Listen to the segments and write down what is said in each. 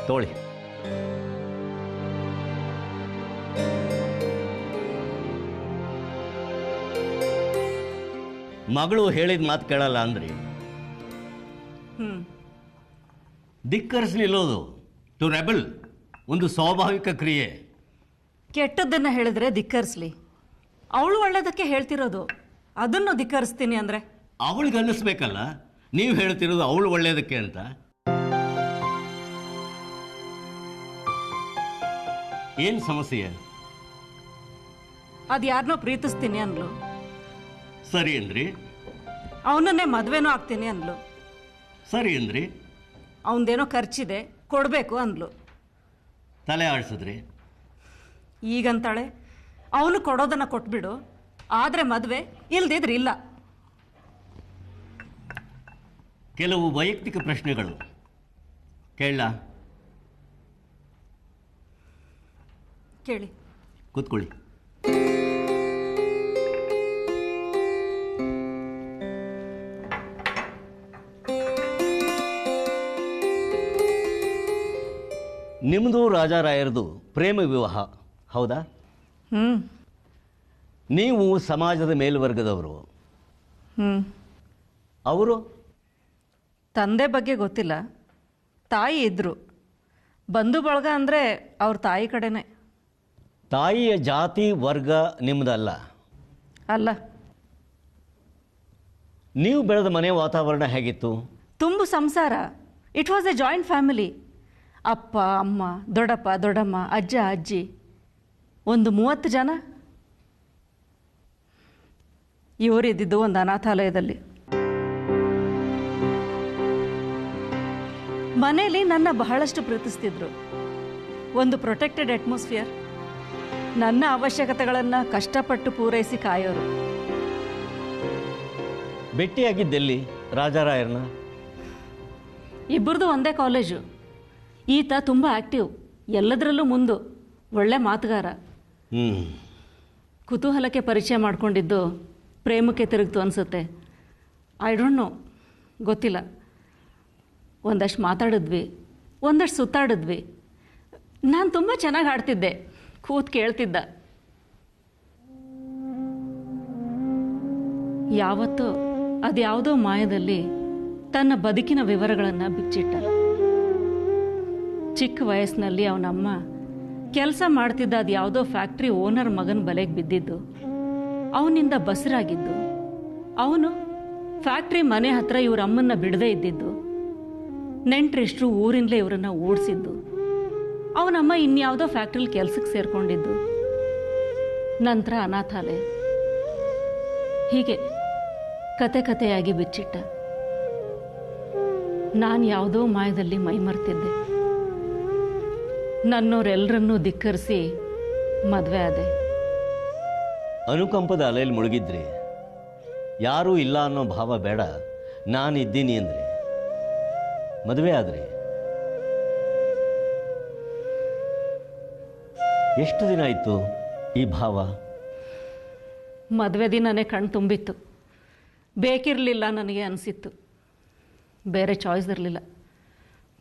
ತೋಳಿ. ಮಗಳು ಹೇಳಿದ ಮಾತು ಕೇಳಲ್ಲ ಅಂದ್ರಿ, ಧಿಕ್ಕರಿಸಿ ನಿಲ್ಲೋದು ಟು ರೆಬಲ್ ಒಂದು ಸ್ವಾಭಾವಿಕ ಕ್ರಿಯೆ. ಕೆಟ್ಟದ್ದನ್ನು ಹೇಳಿದ್ರೆ ಧಿಕ್ಕರಿಸ್ಲಿ, ಅವಳು ಒಳ್ಳೇದಕ್ಕೆ ಹೇಳ್ತಿರೋದು, ಅದನ್ನು ಧಿಕ್ಕರಿಸ್ತೀನಿ ಅಂದರೆ ಅವಳಿಗೆ ಅನ್ನಿಸ್ಬೇಕಲ್ಲ ನೀವು ಹೇಳ್ತಿರೋದು ಅವಳು ಒಳ್ಳೇದಕ್ಕೆ ಅಂತ. ಏನು ಸಮಸ್ಯೆ? ಅದು ಯಾರನ್ನೋ ಪ್ರೀತಿಸ್ತೀನಿ ಅನ್ಲು, ಸರಿ ಅಂದ್ರಿ. ಅವನನ್ನೇ ಮದುವೆನೂ ಆಗ್ತೀನಿ ಅನ್ಲು, ಸರಿ ಅಂದ್ರಿ. ಅವನದೇನೋ ಖರ್ಚಿದೆ ಕೊಡಬೇಕು ಅಂದ್ಲು, ತಲೆ ಆಡಿಸಿದ್ರಿ. ಈಗಂತಾಳೆ ಅವನು ಕೊಡೋದನ್ನು ಕೊಟ್ಬಿಡು, ಆದರೆ ಮದುವೆ, ಇಲ್ದಿದ್ರೆ ಇಲ್ಲ. ಕೆಲವು ವೈಯಕ್ತಿಕ ಪ್ರಶ್ನೆಗಳು ಕೇಳ. ಕೇಳಿ. ಕೂತ್ಕೊಳ್ಳಿ. ನಿಮ್ಮದು ರಾಜಾರಾಯರದು ಪ್ರೇಮ ವಿವಾಹ ಹೌದಾ? ನೀವು ಸಮಾಜದ ಮೇಲ್ವರ್ಗದವರು, ಅವರು ತಂದೆ ಬಗ್ಗೆ ಗೊತ್ತಿಲ್ಲ, ತಾಯಿ ಇದ್ದರು. ಬಂಧು ಬಳಗ ಅಂದರೆ ಅವ್ರ ತಾಯಿ ಕಡೆನೇ. ತಾಯಿಯ ಜಾತಿ ವರ್ಗ ನಿಮ್ಮದಲ್ಲ ಅಲ್ಲ. ನೀವು ಬೆಳೆದ ಮನೆ ವಾತಾವರಣ ಹೇಗಿತ್ತು? ತುಂಬು ಸಂಸಾರ. It was A joint family. ಅಪ್ಪ ಅಮ್ಮ, ದೊಡ್ಡಪ್ಪ ದೊಡ್ಡಮ್ಮ, ಅಜ್ಜ ಅಜ್ಜಿ, ಒಂದು 30 ಜನ. ಇವರಿದ್ದಿದ್ದು ಒಂದು ಅನಾಥಾಲಯದಲ್ಲಿ. ಮನೆಯಲ್ಲಿ ನನ್ನ ಬಹಳಷ್ಟು ಪ್ರೀತಿಸ್ತಿದ್ರು. ಒಂದು ಪ್ರೊಟೆಕ್ಟೆಡ್ ಅಟ್ಮಾಸ್ಫಿಯರ್. ನನ್ನ ಅವಶ್ಯಕತೆಗಳನ್ನು ಕಷ್ಟಪಟ್ಟು ಪೂರೈಸಿ ಕಾಯೋರು. ಭೇಟಿಯಾಗಿದ್ದೆಲ್ಲಿ ರಾಜಾರಾಯರನ್ನ? ಇಬ್ಬರದು ಒಂದೇ ಕಾಲೇಜು. ಈತ ತುಂಬ ಆ್ಯಕ್ಟಿವ್, ಎಲ್ಲದರಲ್ಲೂ ಮುಂದು, ಒಳ್ಳೆ ಮಾತುಗಾರ. ಕುತೂಹಲಕ್ಕೆ ಪರಿಚಯ ಮಾಡಿಕೊಂಡಿದ್ದು ಪ್ರೇಮಕ್ಕೆ ತಿರುಗ್ತು ಅನಿಸುತ್ತೆ. ಐ ಡೋಂಟ್ ನೋ, ಗೊತ್ತಿಲ್ಲ. ಒಂದಷ್ಟು ಮಾತಾಡಿದ್ವಿ, ಒಂದಷ್ಟು ಸುತ್ತಾಡಿದ್ವಿ. ನಾನು ತುಂಬ ಚೆನ್ನಾಗಿ ಹಾಡ್ತಿದ್ದೆ, ಕೂತ್ ಕೇಳ್ತಿದ್ದ. ಯಾವತ್ತೋ ಅದ್ಯಾವುದೋ ಮಾಯದಲ್ಲಿ ತನ್ನ ಬದುಕಿನ ವಿವರಗಳನ್ನು ಬಿಚ್ಚಿಟ್ಟ. ಚಿಕ್ಕ ವಯಸ್ಸಿನಲ್ಲಿ ಅವನಮ್ಮ ಕೆಲಸ ಮಾಡ್ತಿದ್ದ ಅದು ಯಾವುದೋ ಫ್ಯಾಕ್ಟ್ರಿ ಓನರ್ ಮಗನ ಬಲೆಗೆ ಬಿದ್ದಿದ್ದು, ಅವನಿಂದ ಬಸರಾಗಿದ್ದು, ಅವನು ಫ್ಯಾಕ್ಟ್ರಿ ಮನೆ ಹತ್ರ ಇವ್ರ ಅಮ್ಮನ್ನ ಬಿಡದೇ ಇದ್ದಿದ್ದು, ನೆಂಟ್ರಿಷ್ಟ್ರು ಊರಿಂದಲೇ ಇವರನ್ನು ಓಡಿಸಿದ್ದು, ಅವನಮ್ಮ ಇನ್ಯಾವುದೋ ಫ್ಯಾಕ್ಟ್ರಿಲಿ ಕೆಲಸಕ್ಕೆ ಸೇರಿಕೊಂಡಿದ್ದು, ನಂತರ ಅನಾಥಾಲಯ. ಹೀಗೆ ಕತೆ ಕತೆಯಾಗಿ ಬಿಚ್ಚಿಟ್ಟ. ನಾನು ಯಾವುದೋ ಮಾಯದಲ್ಲಿ ಮೈಮರ್ತಿದ್ದೆ. ನನ್ನೋರೆಲ್ಲರನ್ನೂ ಧಿಕ್ಕರಿಸಿ ಮದುವೆ ಆದೆ. ಅನುಕಂಪದ ಅಲೆಯಲ್ಲಿ ಮುಳುಗಿದ್ರಿ. ಯಾರೂ ಇಲ್ಲ ಅನ್ನೋ ಭಾವ ಬೇಡ, ನಾನಿದ್ದೀನಿ ಅಂದರೆ ಮದುವೆ ಆದ್ರಿ. ಎಷ್ಟು ದಿನ ಆಯಿತು ಈ ಭಾವ? ಮದುವೆ ದಿನನೇ ಕಣ್ಣು ತುಂಬಿತ್ತು. ಬೇಕಿರಲಿಲ್ಲ ನನಗೆ ಅನಿಸಿತ್ತು. ಬೇರೆ ಚಾಯ್ಸ್ ಇರಲಿಲ್ಲ.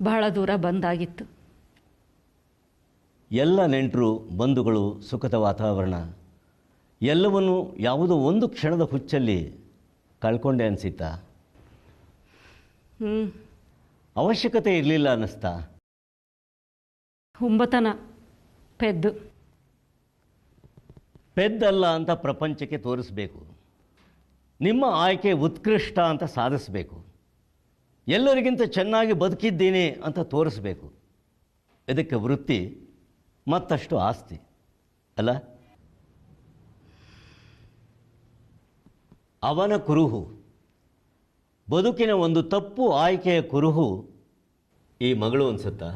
ಬಹಳ ದೂರ ಬಂದಾಗಿತ್ತು. ಎಲ್ಲ ನೆಂಟರು ಬಂಧುಗಳು, ಸುಖದ ವಾತಾವರಣ ಎಲ್ಲವನ್ನೂ ಯಾವುದೋ ಒಂದು ಕ್ಷಣದ ಹುಚ್ಚಲ್ಲಿ ಕಳ್ಕೊಂಡೆ ಅನಿಸಿತಾ? ಅವಶ್ಯಕತೆ ಇರಲಿಲ್ಲ ಅನ್ನಿಸ್ತಾ? ಹುಂಬತನ ಪೆದ್ದಲ್ಲ ಅಂತ ಪ್ರಪಂಚಕ್ಕೆ ತೋರಿಸಬೇಕು. ನಿಮ್ಮ ಆಯ್ಕೆ ಉತ್ಕೃಷ್ಟ ಅಂತ ಸಾಧಿಸಬೇಕು. ಎಲ್ಲರಿಗಿಂತ ಚೆನ್ನಾಗಿ ಬದುಕಿದ್ದೀನಿ ಅಂತ ತೋರಿಸಬೇಕು. ಇದಕ್ಕೆ ವೃತ್ತಿ ಮತ್ತಷ್ಟು ಆಸ್ತಿ ಅಲ್ಲ? ಅವನ ಕುರುಹು, ಬದುಕಿನ ಒಂದು ತಪ್ಪು ಆಯ್ಕೆಯ ಕುರುಹು ಈ ಮಗಳು ಅನ್ಸುತ್ತಾ?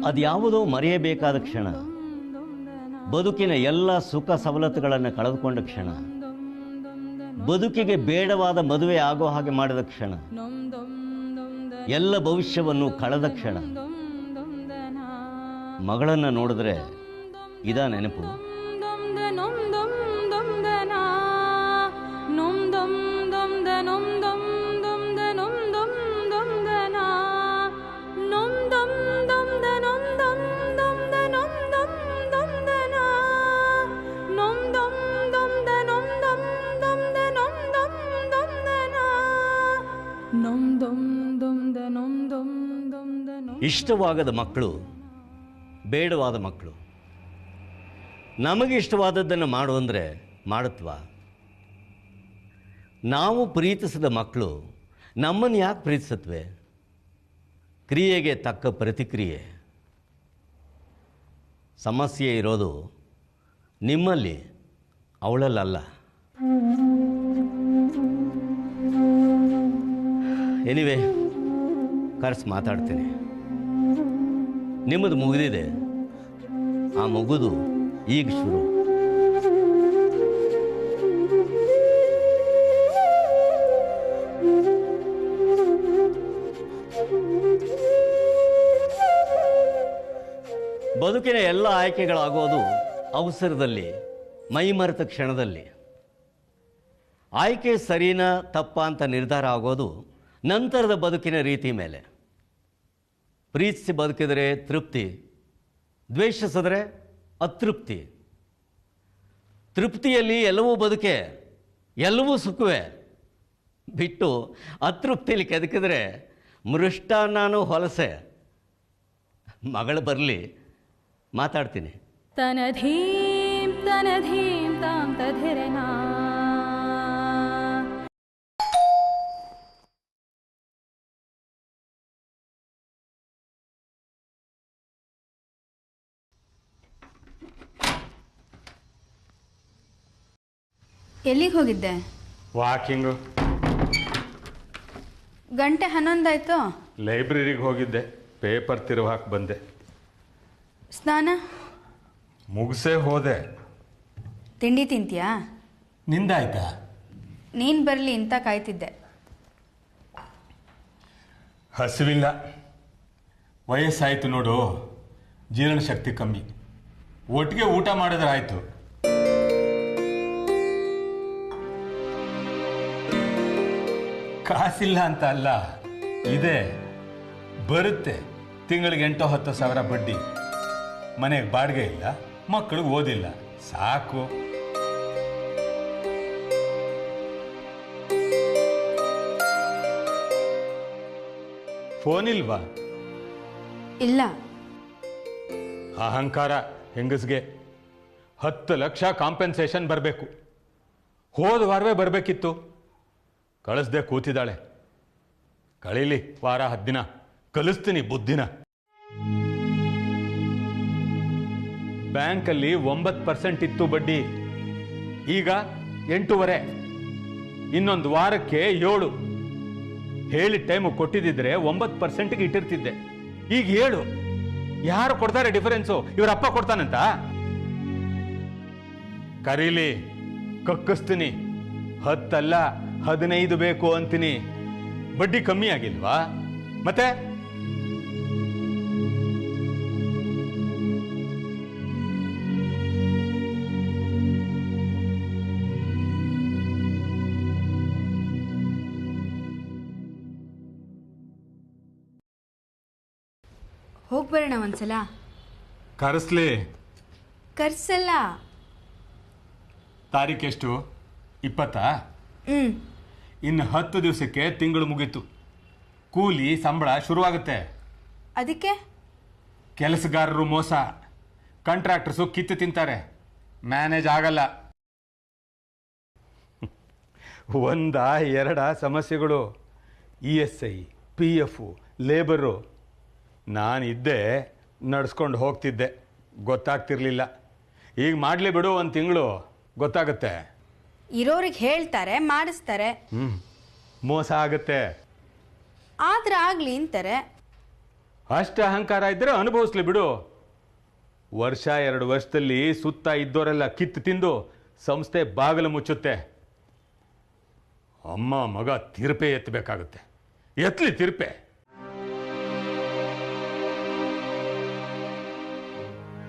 ಅದ್ಯಾವುದೋ ಮರೆಯಬೇಕಾದ ಕ್ಷಣ, ಬದುಕಿನ ಎಲ್ಲ ಸುಖ ಸವಲತ್ತುಗಳನ್ನು ಕಳೆದುಕೊಂಡ ಕ್ಷಣ, ಬದುಕಿಗೆ ಬೇಡವಾದ ಮದುವೆ ಆಗೋ ಹಾಗೆ ಮಾಡಿದ ಕ್ಷಣ, ಎಲ್ಲ ಭವಿಷ್ಯವನ್ನು ಕಳೆದ ಕ್ಷಣ. ಮಗಳನ್ನು ನೋಡಿದ್ರೆ ಇದಾ ನೆನಪು? ಇಷ್ಟವಾಗದ ಮಕ್ಕಳು ಬೇಡವಾದ ಮಕ್ಕಳು. ನಮಗೆ ಇಷ್ಟವಾದದ್ದನ್ನು ಮಾಡು ಅಂದರೆ ಮಾಡುತ್ತವ? ನಾವು ಪ್ರೀತಿಸಿದ ಮಕ್ಕಳು ನಮ್ಮನ್ನು ಯಾಕೆ ಪ್ರೀತಿಸತ್ವೆ? ಕ್ರಿಯೆಗೆ ತಕ್ಕ ಪ್ರತಿಕ್ರಿಯೆ. ಸಮಸ್ಯೆ ಇರೋದು ನಿಮ್ಮಲ್ಲಿ, ಅವಳಲ್ಲ. ಎನಿವೆ, ಕರೆಸಿ ಮಾತಾಡ್ತೀನಿ. ನಿಮ್ಮದು ಮುಗಿದಿದೆ, ಆ ಮಗುದು ಈಗ ಶುರು. ಬದುಕಿನ ಎಲ್ಲ ಆಯ್ಕೆಗಳಾಗೋದು ಅವಸರದಲ್ಲಿ, ಮೈಮರೆತ ಕ್ಷಣದಲ್ಲಿ. ಆಯ್ಕೆ ಸರಿನಾ ತಪ್ಪ ಅಂತ ನಿರ್ಧಾರ ಆಗೋದು ನಂತರದ ಬದುಕಿನ ರೀತಿ ಮೇಲೆ. ಪ್ರೀತಿಸಿ ಬದುಕಿದರೆ ತೃಪ್ತಿ, ದ್ವೇಷಿಸಿದ್ರೆ ಅತೃಪ್ತಿ. ತೃಪ್ತಿಯಲ್ಲಿ ಎಲ್ಲವೂ ಬದುಕೆ, ಎಲ್ಲವೂ ಸುಖವೇ. ಬಿಟ್ಟು ಅತೃಪ್ತಿಯಲ್ಲಿ ಕೆದಕಿದ್ರೆ ಮೃಷ್ಟಾನ್ನನೂ ಹೊಲಸೆ. ಮಗಳು ಬರಲಿ, ಮಾತಾಡ್ತೀನಿ. ತನಧೀಂ ತನಧೀಂ ತಾಂ ತಧಿರನಾ. ಎಲ್ಲಿಗೆ ಹೋಗಿದ್ದೆ? ವಾಕಿಂಗು. ಗಂಟೆ 11 ಆಯ್ತು. ಲೈಬ್ರರಿಗೆ ಹೋಗಿದ್ದೆ, ಪೇಪರ್ ತಿರುವಾಕ್ ಬಂದೆ. ಸ್ನಾನ ಮುಗಿಸೇ ಹೋದೆ. ತಿಂಡಿ ತಿಂತೀಯಾ? ನಿಂದಾಯ್ತಾ? ನೀನು ಬರಲಿ ಅಂತ ಕಾಯ್ತಿದ್ದೆ. ಹಸಿವಿಲ್ಲ. ವಯಸ್ಸಾಯಿತು ನೋಡು, ಜೀರ್ಣಶಕ್ತಿ ಕಮ್ಮಿ. ಒಟ್ಟಿಗೆ ಊಟ ಮಾಡಿದ್ರೆ ಆಯಿತು. ಕಾಸಿಲ್ಲ ಅಂತ ಅಲ್ಲ, ಇದೆ, ಬರುತ್ತೆ. ತಿಂಗಳಿಗೆ 8-10 ಸಾವಿರ ಬಡ್ಡಿ. ಮನೆಗೆ ಬಾಡಿಗೆ ಇಲ್ಲ, ಮಕ್ಕಳಿಗೆ ಓದಿಲ್ಲ, ಸಾಕು. ಫೋನ್ ಇಲ್ವಾ? ಇಲ್ಲ. ಅಹಂಕಾರ ಹೆಂಗಸ್ಗೆ. 10 ಲಕ್ಷ ಕಾಂಪೆನ್ಸೇಷನ್ ಬರಬೇಕು. ಹೋದ ವಾರವೇ ಬರಬೇಕಿತ್ತು, ಕಳಿಸ್ದೆ ಕೂತಿದ್ದಾಳೆ. ಕಳೀಲಿ ವಾರ 10 ದಿನ, ಕಲಿಸ್ತೀನಿ ಬುದ್ಧಿನ. ಬ್ಯಾಂಕಲ್ಲಿ 9% ಇತ್ತು ಬಡ್ಡಿ, ಈಗ 8.5. ಇನ್ನೊಂದು ವಾರಕ್ಕೆ 7. ಹೇಳಿ ಟೈಮು ಕೊಟ್ಟಿದ್ದಿದ್ರೆ 9%ಗೆ ಇಟ್ಟಿರ್ತಿದ್ದೆ, ಈಗ 7. ಯಾರು ಕೊಡ್ತಾರೆ ಡಿಫರೆನ್ಸು? ಇವರಪ್ಪ ಕೊಡ್ತಾನಂತ? ಕರೀಲಿ, ಕಕ್ಕಿಸ್ತೀನಿ. 10 ಅಲ್ಲ 15 ಬೇಕು ಅಂತೀನಿ. ಬಡ್ಡಿ ಕಮ್ಮಿ ಆಗಿಲ್ವಾ ಮತ್ತೆ? ಹೋಗ್ಬರೋಣ ಒಂದ್ಸಲ. ಕರೆಸ್ಲಿ? ಕರ್ಸಲ್ಲ. ತಾರೀಕೆಷ್ಟು? 20? ಇನ್ನು 10 ದಿವಸಕ್ಕೆ ತಿಂಗಳು ಮುಗೀತು. ಕೂಲಿ ಸಂಬಳ ಶುರುವಾಗುತ್ತೆ. ಅದಕ್ಕೆ ಕೆಲಸಗಾರರು ಮೋಸ, ಕಾಂಟ್ರಾಕ್ಟರ್ಸು ಕಿತ್ತು ತಿಂತಾರೆ, ಮ್ಯಾನೇಜ್ ಆಗಲ್ಲ. 1-2 ಸಮಸ್ಯೆಗಳು. ESI, PF, labour. ನಾನಿದ್ದೆ, ನಡೆಸ್ಕೊಂಡು ಹೋಗ್ತಿದ್ದೆ, ಗೊತ್ತಾಗ್ತಿರ್ಲಿಲ್ಲ. ಈಗ ಮಾಡಲಿ ಬಿಡು, 1 ತಿಂಗಳು ಗೊತ್ತಾಗುತ್ತೆ. ಇರೋರಿಗೆ ಹೇಳ್ತಾರೆ, ಮಾಡಿಸ್ತಾರೆ. ಮೋಸ ಆಗುತ್ತೆ. ಆದ್ರೆ ಆಗ್ಲಿ ಅಂತಾರೆ. ಅಷ್ಟು ಅಹಂಕಾರ ಇದ್ದರೆ ಅನುಭವಿಸ್ಲಿ ಬಿಡು. 1-2 ವರ್ಷದಲ್ಲಿ ಸುತ್ತ ಇದ್ದವರೆಲ್ಲ ಕಿತ್ತು ತಿಂದು ಸಂಸ್ಥೆ ಬಾಗಿಲು ಮುಚ್ಚುತ್ತೆ. ಅಮ್ಮ ಮಗ ತಿರುಪೆ ಎತ್ತಬೇಕಾಗುತ್ತೆ. ಎತ್ತಲಿ ತಿರುಪೆ.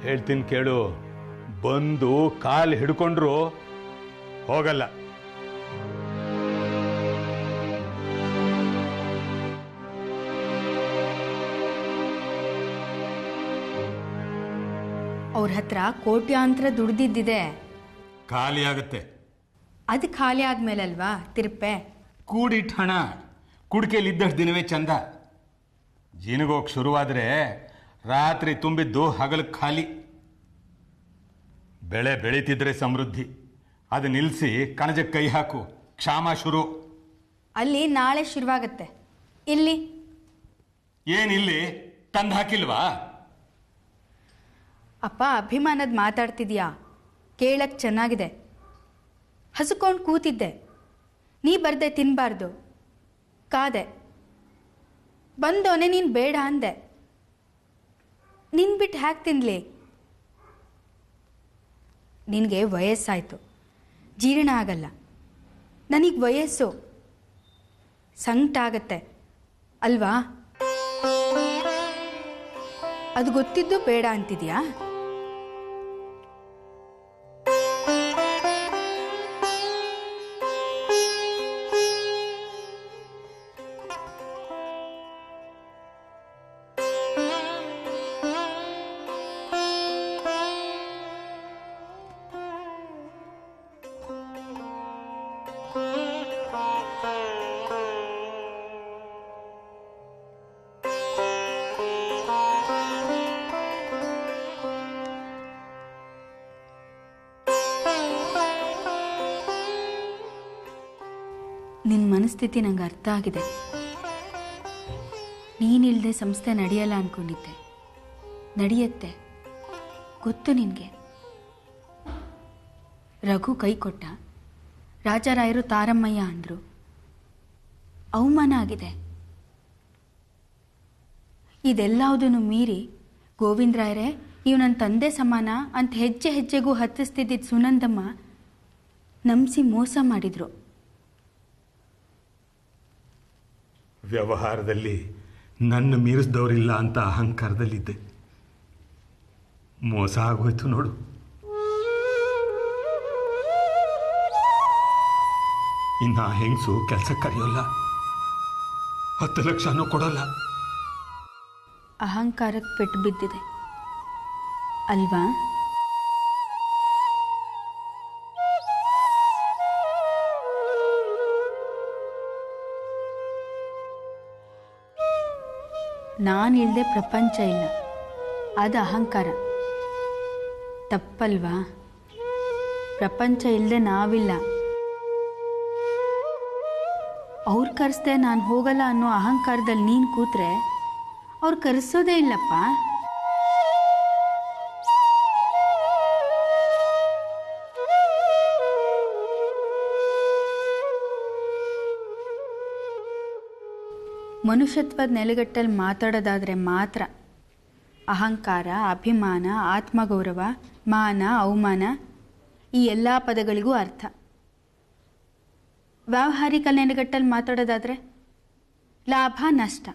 ಹೇಳ್ತೀನಿ ಕೇಳು, ಬಂದು ಕಾಲು ಹಿಡ್ಕೊಂಡ್ರು ಹೋಗಲ್ಲ. ಅವ್ರ ಹತ್ರ ಕೋಟ್ಯಾಂತರ ದುಡ್ದಿದ್ದಿದೆ, ಖಾಲಿ ಆಗುತ್ತೆ. ಅದು ಖಾಲಿ ಆದ್ಮೇಲಲ್ವಾ ತಿರುಪೆ. ಕೂಡಿಟ್ಟ ಹಣ ಕುಡಿಕೆಯಲ್ಲಿ ಇದ್ದಷ್ಟು ದಿನವೇ ಚಂದ. ಜಿನಗೋಗಿ ಶುರುವಾದರೆ ರಾತ್ರಿ ತುಂಬಿದ್ದು ಹಗಲು ಖಾಲಿ. ಬೆಳೆ ಬೆಳೀತಿದ್ರೆ ಸಮೃದ್ಧಿ, ಅದು ನಿಲ್ಲಿಸಿ ಕಣಜಕ್ಕೆ ಕೈ ಹಾಕು, ಕ್ಷಾಮ ಶುರು. ಅಲ್ಲಿ ನಾಳೆ ಶುರುವಾಗತ್ತೆ, ಇಲ್ಲಿ ಏನಿಲ್ಲಿ ತಂದು ಹಾಕಿಲ್ವಾ? ಅಪ್ಪ ಅಭಿಮಾನದ ಮಾತಾಡ್ತಿದ್ಯಾ? ಕೇಳಕ್ಕೆ ಚೆನ್ನಾಗಿದೆ. ಹಸುಕೊಂಡು ಕೂತಿದ್ದೆ, ನೀ ಬರ್ದೆ ತಿನ್ನಬಾರ್ದು, ಕಾದೆ. ಬಂದೋನೆ ನೀನು ಬೇಡ ಅಂದೆ, ನಿನ್ ಬಿಟ್ಟು ಹ್ಯಾಕೆ ತಿನ್ನಲಿ? ನಿನಗೆ ವಯಸ್ಸಾಯಿತು, ಜೀರ್ಣ ಆಗಲ್ಲ. ನನಗೆ ವಯಸ್ಸು, ಸಂಕಟ ಆಗತ್ತೆ ಅಲ್ವಾ? ಅದು ಗೊತ್ತಿದ್ದು ಬೇಡ ಅಂತಿದ್ಯಾ? ನಿನ್ನ ಮನಸ್ಥಿತಿ ನಂಗೆ ಅರ್ಥ ಆಗಿದೆ. ನೀನಿಲ್ಲದೆ ಸಂಸ್ಥೆ ನಡೆಯಲ್ಲ ಅಂದ್ಕೊಂಡಿದ್ದೆ, ನಡೆಯುತ್ತೆ, ಗೊತ್ತು ನಿನಗೆ. ರಘು ಕೈ ಕೊಟ್ಟ, ರಾಜಾರಾಯರು ತಾರಮ್ಮಯ್ಯ ಅಂದರು, ಅವಮಾನ ಆಗಿದೆ. ಇದೆಲ್ಲವುದನ್ನು ಮೀರಿ ಗೋವಿಂದರಾಯರೇ ಇವು ನನ್ನ ತಂದೆ ಸಮಾನ ಅಂತ ಹೆಜ್ಜೆ ಹೆಜ್ಜೆಗೂ ಹತ್ತಿಸ್ತಿದ್ದಿದ್ದ ಸುನಂದಮ್ಮ ನಂಬಿಸಿ ಮೋಸ ಮಾಡಿದರು. ವ್ಯವಹಾರದಲ್ಲಿ ನನ್ನ ಮೀರಿಸಿದವರಿಲ್ಲ ಅಂತ ಅಹಂಕಾರದಲ್ಲಿದ್ದೆ. ಮೋಸ ಆಗೋಯ್ತು ನೋಡು. ಇನ್ನು ಆ ಹೆಂಗಸು ಕೆಲಸ ಕರೆಯೋಲ್ಲ, 10 ಲಕ್ಷನೂ ಕೊಡೋಲ್ಲ. ಅಹಂಕಾರಕ್ಕೆ ಪೆಟ್ಟು ಬಿದ್ದಿದೆ ಅಲ್ವಾ? ನಾನಿಲ್ಲದೆ ಪ್ರಪಂಚ ಇಲ್ಲ, ಅದು ಅಹಂಕಾರ. ತಪ್ಪಲ್ವಾ? ಪ್ರಪಂಚ ಇಲ್ಲದೆ ನಾವಿಲ್ಲ. ಅವ್ರು ಕರೆಸ್ದೆ ನಾನು ಹೋಗಲ್ಲ ಅನ್ನೋ ಅಹಂಕಾರದಲ್ಲಿ ನೀನು ಕೂತ್ರೆ ಅವ್ರು ಕರೆಸೋದೇ ಇಲ್ಲಪ್ಪ. ಮನುಷ್ಯತ್ವದ ನೆಲೆಗಟ್ಟಲ್ಲಿ ಮಾತಾಡೋದಾದರೆ ಮಾತ್ರ ಅಹಂಕಾರ, ಅಭಿಮಾನ, ಆತ್ಮಗೌರವ, ಮಾನ, ಅವಮಾನ ಈ ಎಲ್ಲ ಪದಗಳಿಗೂ ಅರ್ಥ. ವ್ಯಾವಹಾರಿಕ ನೆಲೆಗಟ್ಟಲ್ಲಿ ಮಾತಾಡೋದಾದರೆ ಲಾಭ, ನಷ್ಟ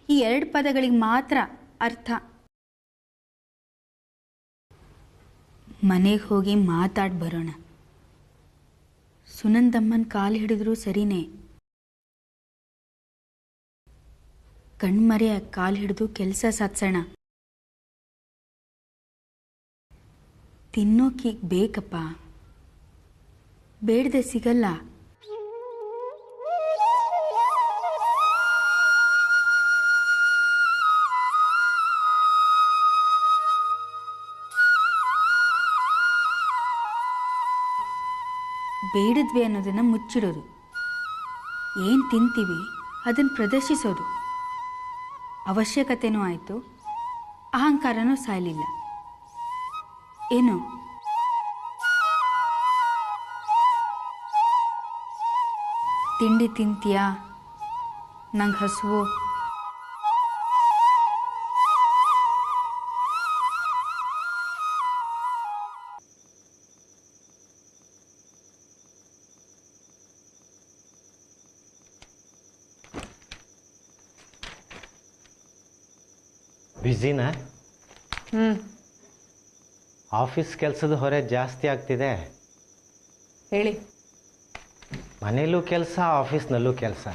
ಈ 2 ಪದಗಳಿಗೆ ಮಾತ್ರ ಅರ್ಥ. ಮನೆಗೆ ಹೋಗಿ ಮಾತಾಡಿ ಬರೋಣ. ಸುನಂದಮ್ಮನ ಕಾಲು ಹಿಡಿದ್ರೂ ಸರಿನೇ, ಕಣ್ಮರೆಯ ಕಾಲು ಹಿಡಿದು ಕೆಲಸ ಸಾಧಿಸೋಣ. ತಿನ್ನೋಕೀಗ ಬೇಕಪ್ಪ, ಬೇಡದೆ ಸಿಗಲ್ಲ. ಬೇಡದ್ವಿ ಅನ್ನೋದನ್ನು ಮುಚ್ಚಿಡೋದು, ಏನು ತಿಂತೀವಿ ಅದನ್ನು ಪ್ರದರ್ಶಿಸೋದು. ಅವಶ್ಯಕತೆನೂ ಆಯಿತು, ಅಹಂಕಾರನೂ ಸಾಯಲಿಲ್ಲ. ಏನು ತಿಂಡಿ ತಿಂತೀಯಾ? ನಂಗೆ ಹಸುವು. ಬ್ಯುಸಿನಾ? ಆಫೀಸ್ ಕೆಲಸದ ಹೊರೆ ಜಾಸ್ತಿ ಆಗ್ತಿದೆ. ಹೇಳಿ. ಮನೇಲೂ ಕೆಲಸ, ಆಫೀಸ್ನಲ್ಲೂ ಕೆಲಸ.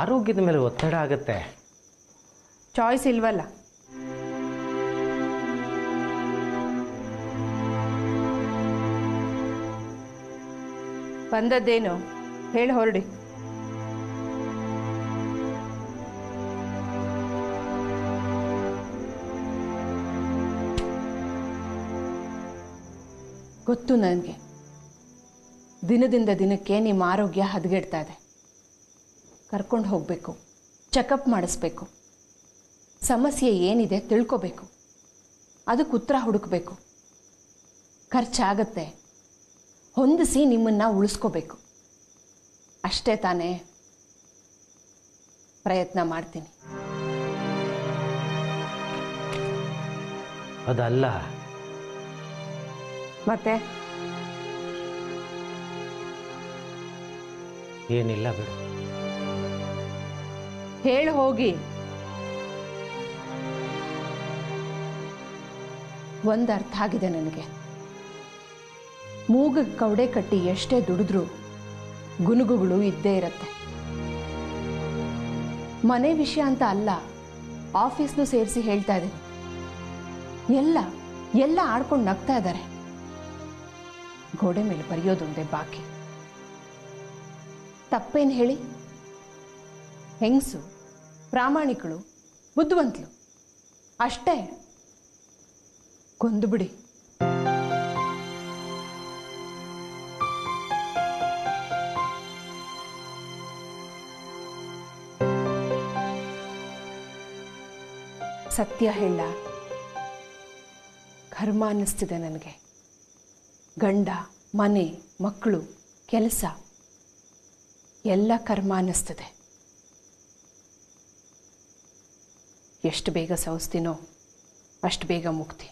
ಆರೋಗ್ಯದ ಮೇಲೆ ಒತ್ತಡ ಆಗುತ್ತೆ. ಚಾಯ್ಸ್ ಇಲ್ವಲ್ಲ. ಬಂದದ್ದೇನು ಹೇಳಿ ಹೊರಡಿ. ಗೊತ್ತು ನನಗೆ. ದಿನದಿಂದ ದಿನಕ್ಕೆ ನಿಮ್ಮ ಆರೋಗ್ಯ ಹದಗೆಡ್ತಾ ಇದೆ. ಕರ್ಕೊಂಡು ಹೋಗಬೇಕು, ಚೆಕಪ್ ಮಾಡಿಸ್ಬೇಕು, ಸಮಸ್ಯೆ ಏನಿದೆ ತಿಳ್ಕೋಬೇಕು, ಅದಕ್ಕೆ ಉತ್ತರ ಹುಡುಕಬೇಕು. ಖರ್ಚಾಗತ್ತೆ, ಹೊಂದಿಸಿ ನಿಮ್ಮನ್ನು ಉಳಿಸ್ಕೋಬೇಕು. ಅಷ್ಟೇ ತಾನೇ? ಪ್ರಯತ್ನ ಮಾಡ್ತೀನಿ. ಅದಲ್ಲ. ಮತ್ತೆ ಏನಿಲ್ಲ ಬಿಡು. ಹೇಳಿ ಹೋಗಿ. ಒಂದು ಅರ್ಥ ಆಗಿದೆ ನನಗೆ. ಮೂಗಿಗೆ ಕವಡೆ ಕಟ್ಟಿ ಎಷ್ಟೇ ದುಡಿದ್ರೂ ಗುನುಗುಗಳು ಇದ್ದೇ ಇರತ್ತೆ. ಮನೆ ವಿಷಯ ಅಂತ ಅಲ್ಲ, ಆಫೀಸ್ನು ಸೇರಿಸಿ ಹೇಳ್ತಾ ಇದ್ದೀನಿ. ಎಲ್ಲ ಆಡ್ಕೊಂಡು ನಗ್ತಾ ಇದ್ದಾರೆ. ಗೋಡೆ ಮೇಲೆ ಬರೆಯೋದೊಂದೇ ಬಾಕಿ. ತಪ್ಪೇನು ಹೇಳಿ? ಹೆಂಗಸು, ಪ್ರಾಮಾಣಿಕಳು, ಬುದ್ಧಿವಂತಲು, ಅಷ್ಟೇ. ಕೊಂದು ಬಿಡಿ. ಸತ್ಯ ಹೇಳ, ಕರ್ಮ ಅನ್ನಿಸ್ತಿದೆ ನನಗೆ. ಗಂಡ, ಮನೆ, ಮಕ್ಕಳು, ಕೆಲಸ ಎಲ್ಲ ಕರ್ಮ ಅನ್ನಿಸ್ತಿದೆ. ಎಷ್ಟು ಬೇಗ ಸವಿಸ್ತೀನೋ ಅಷ್ಟು ಬೇಗ ಮುಕ್ತಿ.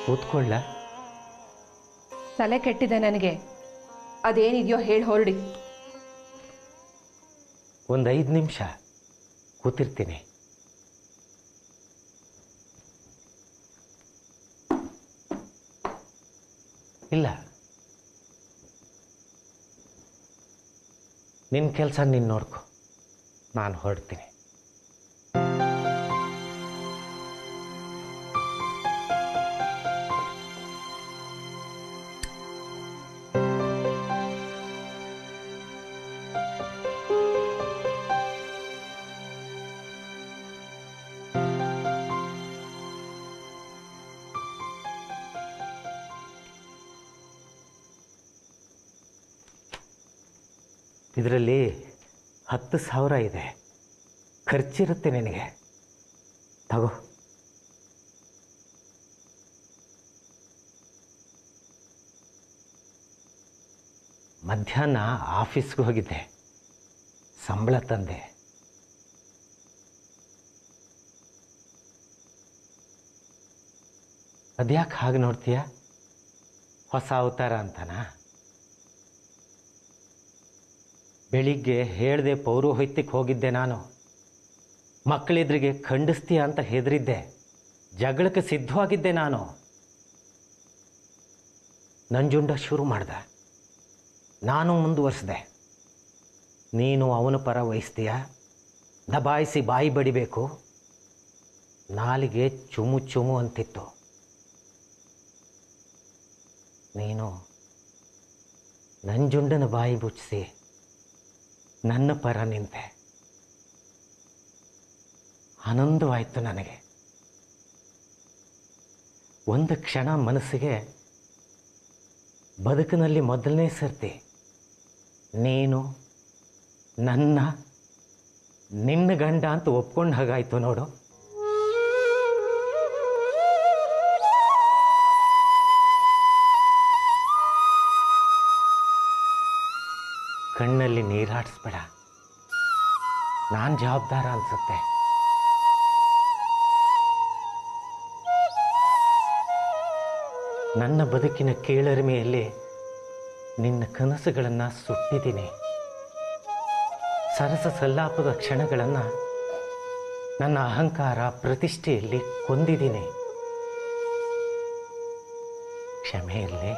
ಕೂತ್ಕೊಳ್ಳ. ತಲೆ ಕೆಟ್ಟಿದೆ ನನಗೆ. ಅದೇನಿದೆಯೋ ಹೇಳಿ ಹೊರಡಿ. ಒಂದು 5 ನಿಮಿಷ ಕೂತಿರ್ತೀನಿ. ಇಲ್ಲ, ನಿನ್ನ ಕೆಲಸ ನೀನು ನೋಡ್ಕೊ, ನಾನು ಹೊರಡ್ತೀನಿ. ಇದರಲ್ಲಿ 10,000 ಇದೆ. ಖರ್ಚಿರುತ್ತೆ ನಿನಗೆ. ತಗೋ. ಮಧ್ಯಾಹ್ನ ಆಫೀಸ್ಗೆ ಹೋಗಿದ್ದೆ, ಸಂಬಳ ತಂದೆ. ಅದ್ಯಾಕೆ ಹಾಗೆ ನೋಡ್ತೀಯ? ಹೊಸ ಅವತಾರ ಅಂತನಾ? ಬೆಳಿಗ್ಗೆ ಹೇಳ್ದೆ ಪೌರೋಹಿತ್ಯಕ್ಕೆ ಹೋಗಿದ್ದೆ ನಾನು. ಮಕ್ಕಳಿದ್ರಿಗೆ ಖಂಡಿಸ್ತೀಯ ಅಂತ ಹೆದರಿದ್ದೆ. ಜಗಳಕ್ಕೆ ಸಿದ್ಧವಾಗಿದ್ದೆ ನಾನು. ನಂಜುಂಡ ಶುರು ಮಾಡ್ದ, ನಾನು ಮುಂದುವರಿಸಿದೆ. ನೀನು ಅವನ ಪರ ವಹಿಸ್ತೀಯ? ದಬಾಯಿಸಿ ಬಾಯಿ ಬಡಿಬೇಕು. ನಾಲಿಗೆ ಚುಮು ಚುಮು ಅಂತಿತ್ತು. ನೀನು ನಂಜುಂಡನ ಬಾಯಿ ಮುಚ್ಚಿಸಿ ನನ್ನ ಪರ ನಿಂತೆ. ಆನಂದವಾಯಿತು ನನಗೆ. ಒಂದು ಕ್ಷಣ ಮನಸ್ಸಿಗೆ ಬದುಕಿನಲ್ಲಿ ಮೊದಲನೇ ಸರ್ತಿ ನೀನು ನಿನ್ನ ಗಂಡ ಅಂತ ಒಪ್ಕೊಂಡು ಹಾಗಾಯ್ತು ನೋಡು. ಕಣ್ಣಲ್ಲಿ ನೀರಾಡಿಸ್ಬೇಡ, ನಾನು ಜವಾಬ್ದಾರ ಅನ್ಸುತ್ತೆ. ನನ್ನ ಬದುಕಿನ ಕೀಳರಿಮೆಯಲ್ಲಿ ನಿನ್ನ ಕನಸುಗಳನ್ನು ಸುಟ್ಟಿದ್ದೀನಿ. ಸರಸ ಸಲ್ಲಾಪದ ಕ್ಷಣಗಳನ್ನು ನನ್ನ ಅಹಂಕಾರ ಪ್ರತಿಷ್ಠೆಯಲ್ಲಿ ಕೊಂದಿದ್ದೀನಿ. ಕ್ಷಮೆ ಇರಲಿ.